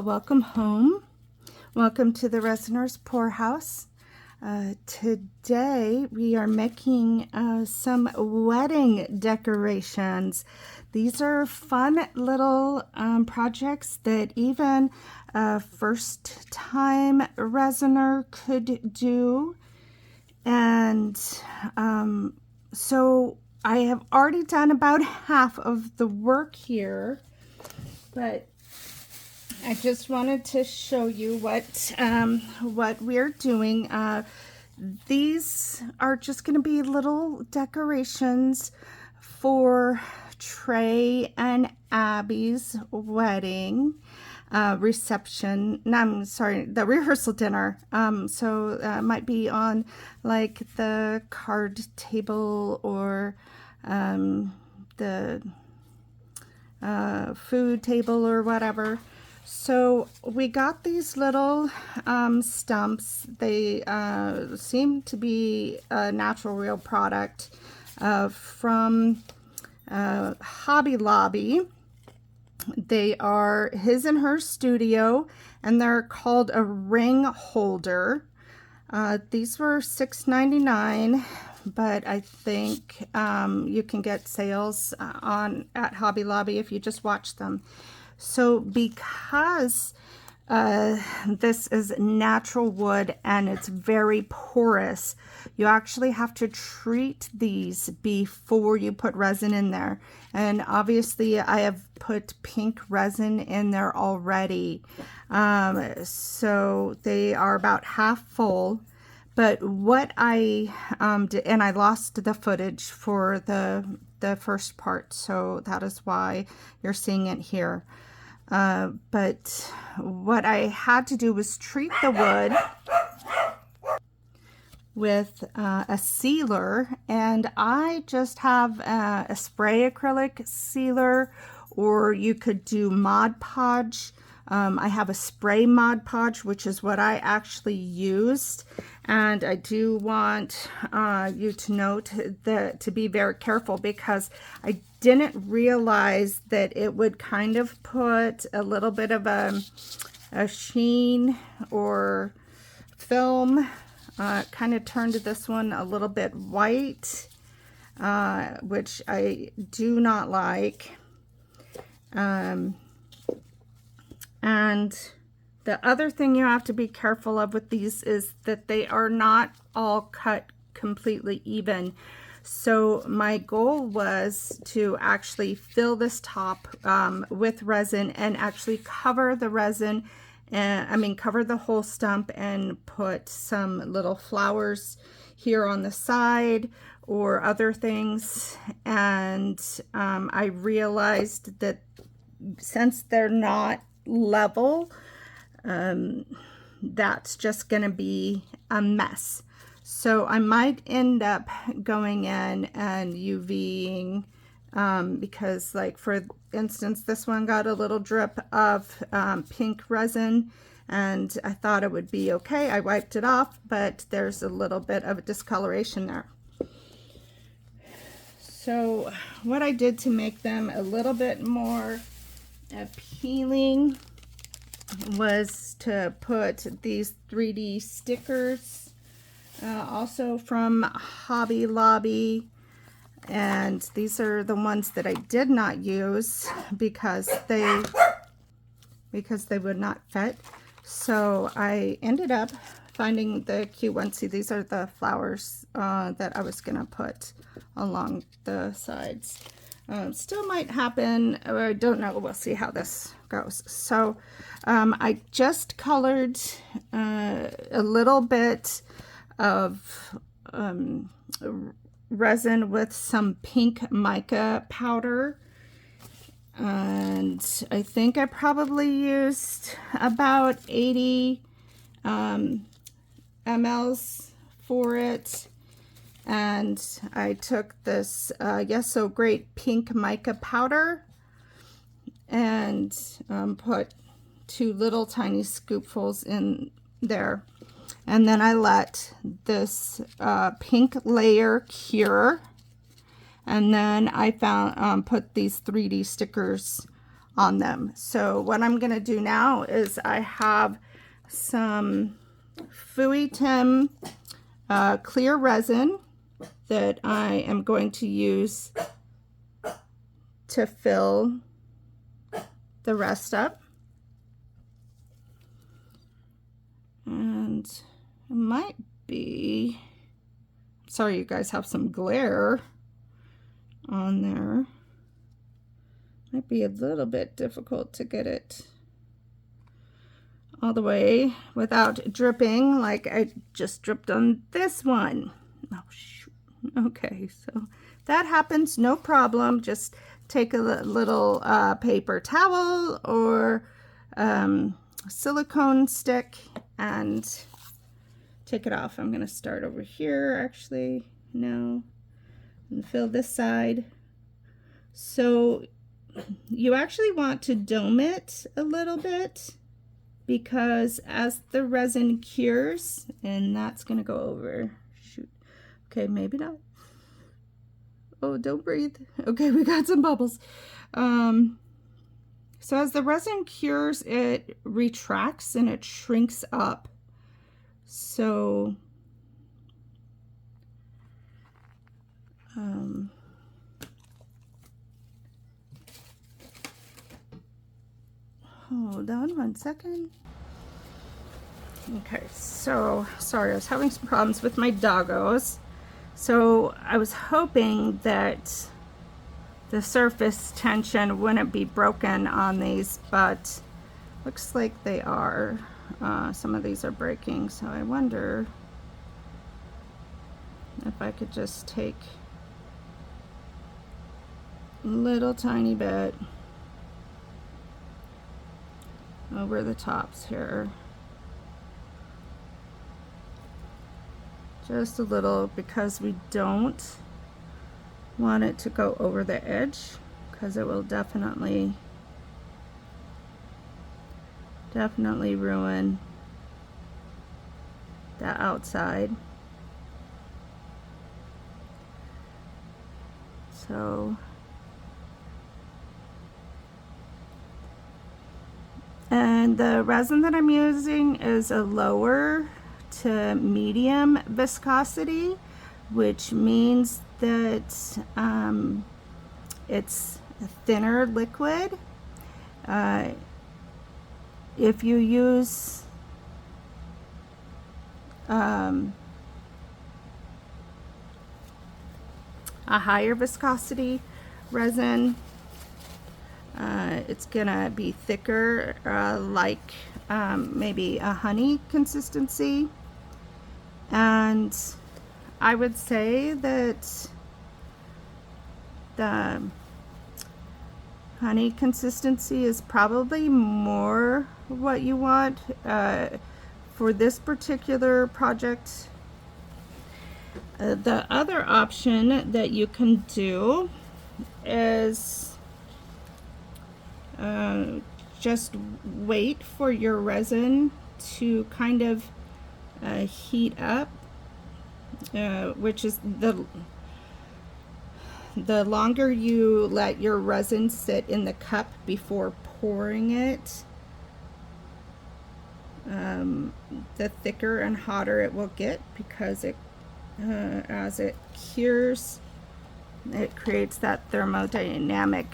Welcome home. Welcome to the TheResinersPourHouse. Today we are making some wedding decorations. These are fun little projects that even a first-time resiner could do. And so I have already done about half of the work here, but I just wanted to show you what we're doing. These are just going to be little decorations for Trey and Abby's wedding reception. No, I'm sorry, the rehearsal dinner. So it might be on like the card table or the food table or whatever. So we got these little stumps. They seem to be a natural real product from Hobby Lobby. They are his and her studio, and they're called a ring holder. These were $6.99, but I think you can get sales at Hobby Lobby if you just watch them. So because this is natural wood and it's very porous, you actually have to treat these before you put resin in there. And obviously I have put pink resin in there already. So they are about half full. But what I did, and I lost the footage for the first part, so that is why you're seeing it here. But what I had to do was treat the wood with a sealer, and I just have a spray acrylic sealer, or you could do Mod Podge. I have a spray Mod Podge, which is what I actually used, and I do want you to note that to be very careful, because I didn't realize that it would kind of put a little bit of a sheen or film. Kind of turned this one a little bit white, which I do not like. And the other thing you have to be careful of with these is that they are not all cut completely even. So my goal was to actually fill this top with resin and actually cover the resin, and cover the whole stump and put some little flowers here on the side or other things. And I realized that since they're not level, that's just gonna be a mess. So I might end up going in and UVing, because like for instance, this one got a little drip of pink resin, and I thought it would be okay. I wiped it off, but there's a little bit of discoloration there. So what I did to make them a little bit more appealing was to put these 3D stickers, also from Hobby Lobby, and these are the ones that I did not use because they would not fit. So I ended up finding the cute ones. See, these are the flowers that I was gonna put along the sides. Still might happen, or I don't know, we'll see how this goes. So I just colored a little bit of resin with some pink mica powder, and I think I probably used about 80 mLs for it. And I took this Yes So Great pink mica powder and put 2 little tiny scoopfuls in there. And then I let this pink layer cure. And then I put these 3D stickers on them. So what I'm going to do now is I have some Fui Tim clear resin that I am going to use to fill the rest up. And it might be, sorry you guys have some glare on there. Might be a little bit difficult to get it all the way without dripping like I just dripped on this one. Oh shoot. Okay, so that happens, no problem. Just take a little paper towel or silicone stick and take it off. I'm gonna start over here actually now and fill this side. So you actually want to dome it a little bit because as the resin cures, and that's gonna go over, shoot, okay, maybe not. Oh, don't breathe. Okay, we got some bubbles. So as the resin cures, it retracts and it shrinks up. So hold on one second. Okay, so sorry, I was having some problems with my doggos. So I was hoping that the surface tension wouldn't be broken on these, but looks like they are. Some of these are breaking, so I wonder if I could just take a little tiny bit over the tops here. Just a little, because we don't want it to go over the edge, because it will definitely ruin the outside. So, and the resin that I'm using is a lower to medium viscosity, which means that it's a thinner liquid. If you use a higher viscosity resin, it's gonna be thicker, like maybe a honey consistency. And I would say that the honey consistency is probably more what you want for this particular project. The other option that you can do is just wait for your resin to kind of heat up, which is the longer you let your resin sit in the cup before pouring it, the thicker and hotter it will get, because it as it cures, it creates that thermodynamic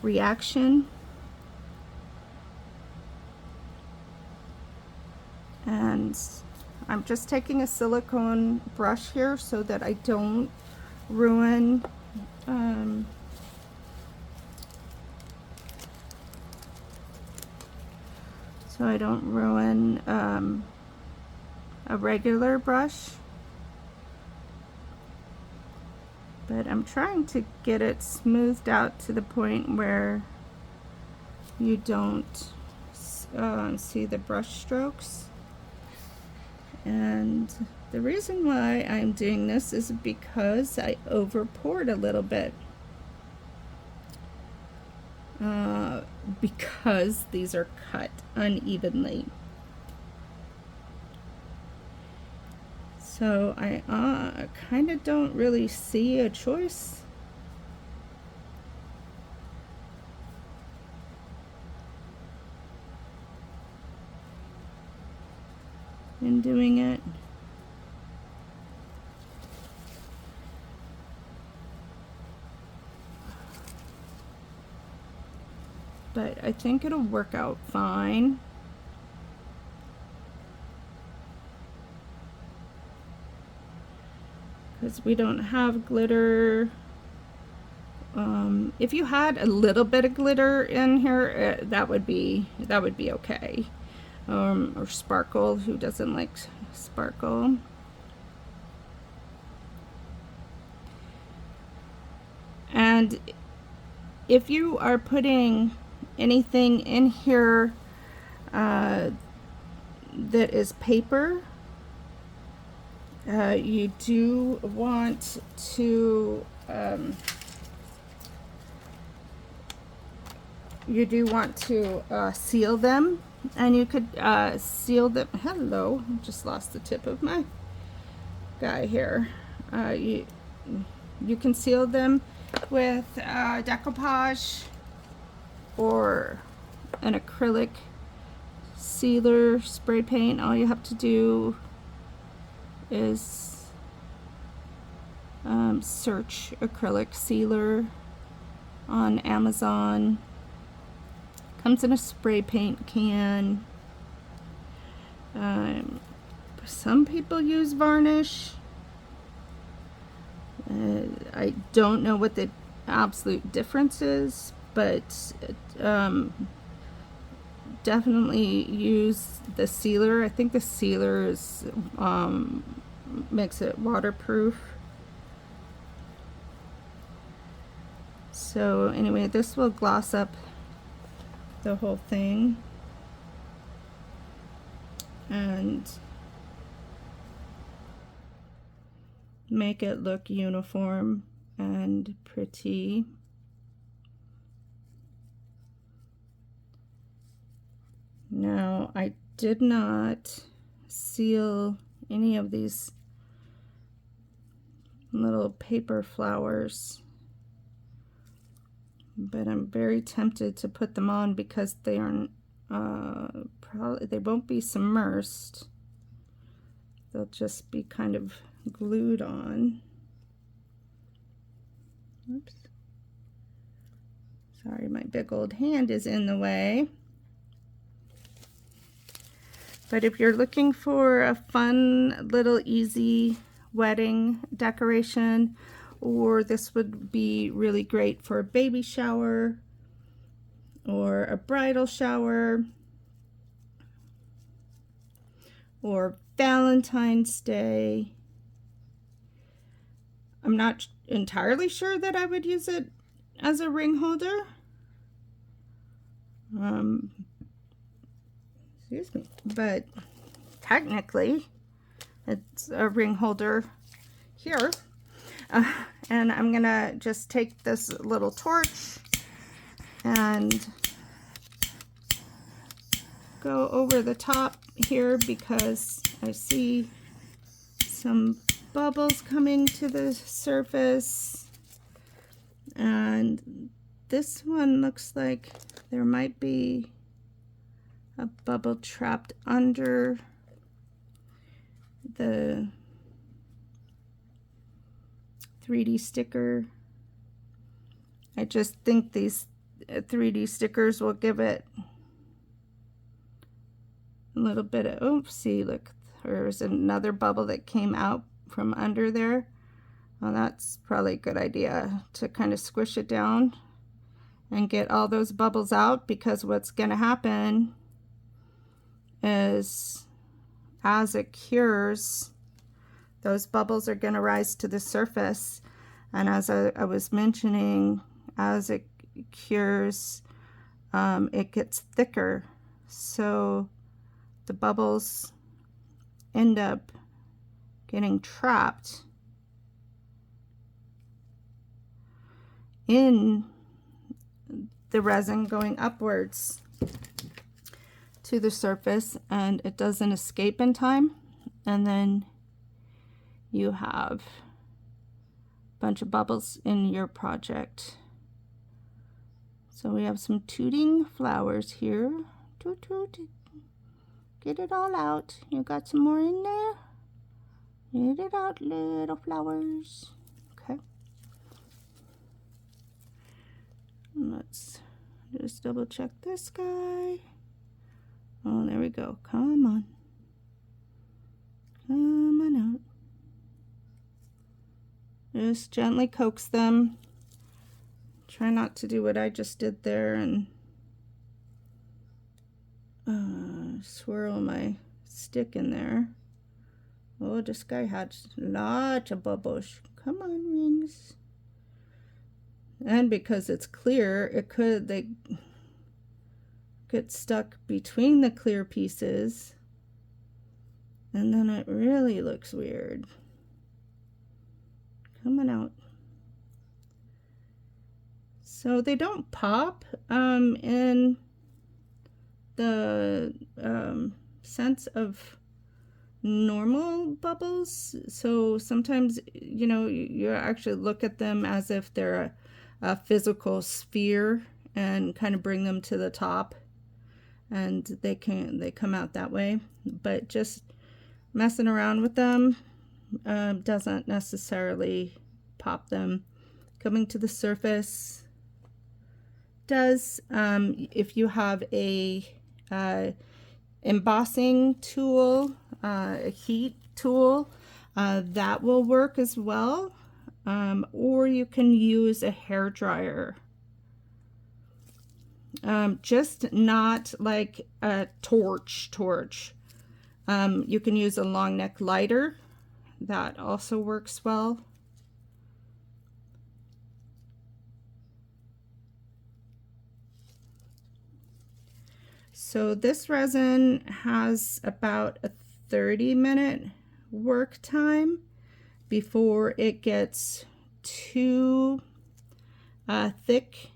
reaction. And I'm just taking a silicone brush here so that I don't ruin a regular brush, but I'm trying to get it smoothed out to the point where you don't see the brush strokes. And the reason why I'm doing this is because I over poured a little bit, because these are cut unevenly. So I kind of don't really see a choice in doing it. But I think it'll work out fine. Because we don't have glitter. If you had a little bit of glitter in here, that would be okay. Or sparkle. Who doesn't like sparkle? And if you are putting anything in here that is paper, you do want to seal them, and you could seal them. Hello, I just lost the tip of my guy here. You can seal them with decoupage or an acrylic sealer spray paint. All you have to do is search acrylic sealer on Amazon. Comes in a spray paint can. Some people use varnish. I don't know what the absolute difference is, but definitely use the sealer. I think the sealer is makes it waterproof. So anyway, this will gloss up the whole thing and make it look uniform and pretty. Now, I did not seal any of these little paper flowers, but I'm very tempted to put them on because they aren't they won't be submersed. They'll just be kind of glued on. Oops. Sorry, my big old hand is in the way. But if you're looking for a fun little easy wedding decoration, or this would be really great for a baby shower or a bridal shower or Valentine's Day. I'm not entirely sure that I would use it as a ring holder. Excuse me, but technically it's a ring holder here. And I'm gonna just take this little torch and go over the top here because I see some bubbles coming to the surface, and this one looks like there might be a bubble trapped under the 3D sticker. I just think these 3D stickers will give it a little bit of, oops, see, look, there's another bubble that came out from under there. Well, that's probably a good idea to kind of squish it down and get all those bubbles out, because what's going to happen is as it cures, those bubbles are going to rise to the surface, and as I was mentioning, as it cures, it gets thicker, so the bubbles end up getting trapped in the resin going upwards to the surface, and it doesn't escape in time, and then you have a bunch of bubbles in your project. So we have some tooting flowers here. Toot toot. Get it all out. You got some more in there? Get it out, little flowers. Okay. Let's just double check this guy. Oh, there we go. Come on. Come on out. Just gently coax them. Try not to do what I just did there and swirl my stick in there. Oh, this guy had lots of bubbles. Come on, rings. And because it's clear, they get stuck between the clear pieces, and then it really looks weird. Coming out. So they don't pop in the sense of normal bubbles. So sometimes, you know, you actually look at them as if they're a physical sphere and kind of bring them to the top, and they come out that way. But just messing around with them doesn't necessarily pop them. Coming to the surface does. If you have a embossing tool, a heat tool, that will work as well. Or you can use a hair dryer. Just not like a torch. You can use a long neck lighter. That also works well. So this resin has about a 30-minute work time before it gets too thick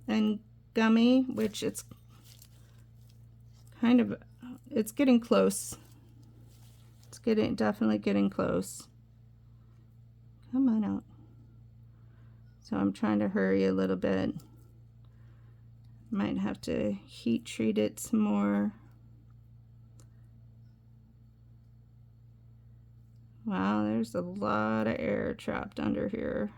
and gummy, which it's getting close. It's definitely getting close. Come on out. So I'm trying to hurry a little bit. Might have to heat treat it some more. Wow, there's a lot of air trapped under here.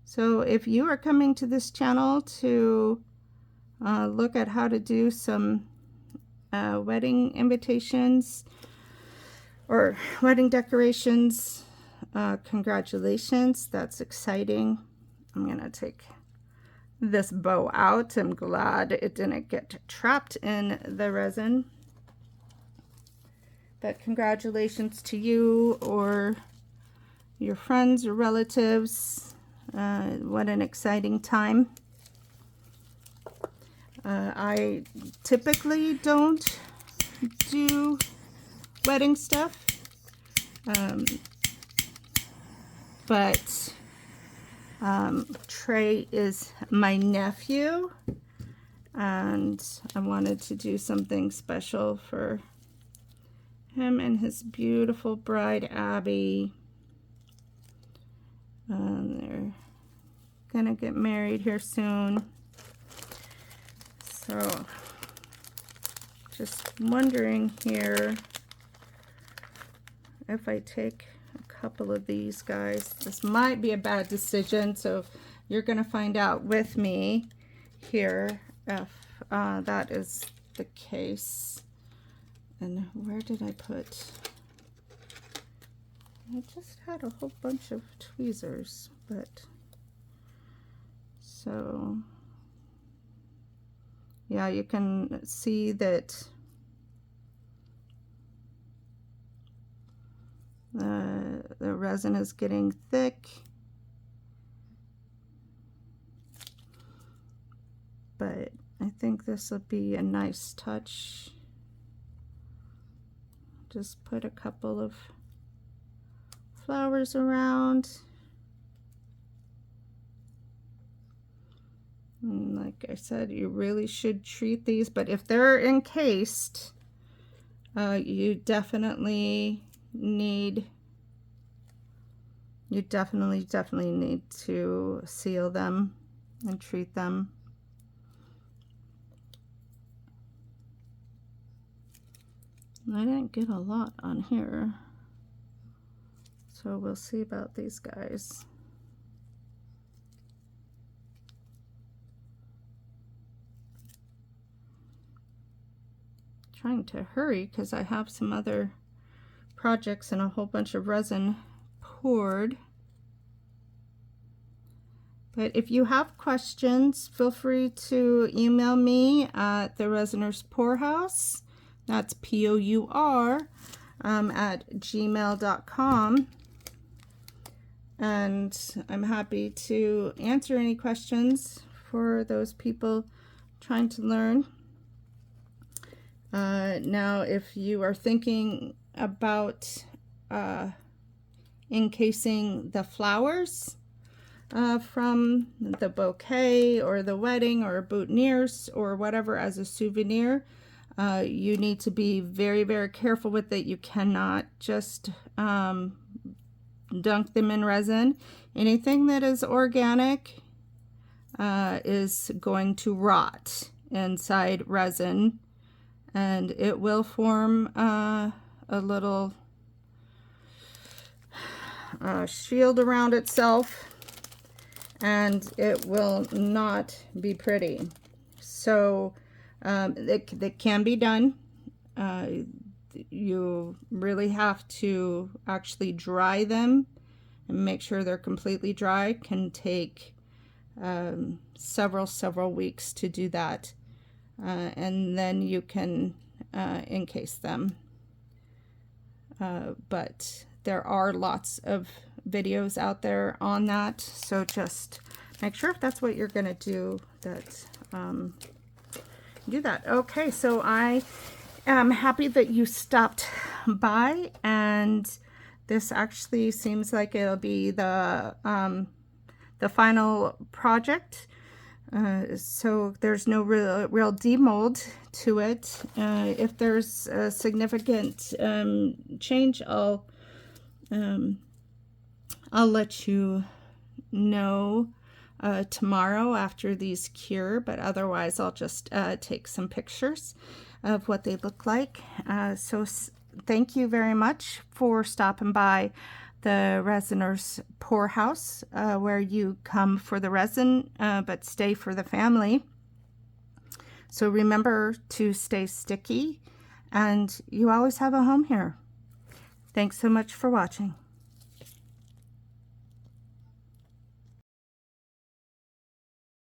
So if you are coming to this channel to look at how to do some wedding invitations or wedding decorations, congratulations, that's exciting. I'm gonna take this bow out. I'm glad it didn't get trapped in the resin. But congratulations to you or your friends or relatives. What an exciting time. I typically don't do wedding stuff, but Trey is my nephew, and I wanted to do something special for him and his beautiful bride Abby. They're gonna get married here soon. So just wondering here if I take a couple of these guys. This might be a bad decision, so you're gonna find out with me here if that is the case. And where did I put? I just had a whole bunch of tweezers, but so yeah, you can see that the resin is getting thick, but I think this will be a nice touch. Just put a couple of flowers around. And like I said, you really should treat these, but if they're encased, you definitely need You definitely need to seal them and treat them. I didn't get a lot on here, so we'll see about these guys. Trying to hurry because I have some other projects and a whole bunch of resin poured. But if you have questions, feel free to email me at TheResinersPourHouse. That's P-O-U-R at gmail.com. And I'm happy to answer any questions for those people trying to learn. Now, if you are thinking about encasing the flowers from the bouquet or the wedding or boutonnieres or whatever as a souvenir, you need to be very careful with it. You cannot just dunk them in resin. Anything that is organic is going to rot inside resin, and it will form a little shield around itself, and it will not be pretty. So it can be done. You really have to actually dry them and make sure they're completely dry. It can take several weeks to do that, and then you can encase them. But there are lots of videos out there on that, so just make sure if that's what you're gonna do that do that. Okay, so I am happy that you stopped by, and this actually seems like it'll be the final project. So there's no real demold to it. If there's a significant change, I'll let you know tomorrow after these cure, but otherwise I'll just take some pictures of what they look like. So thank you very much for stopping by the Resiners Pourhouse, where you come for the resin but stay for the family. So remember to stay sticky, and you always have a home here. Thanks so much for watching.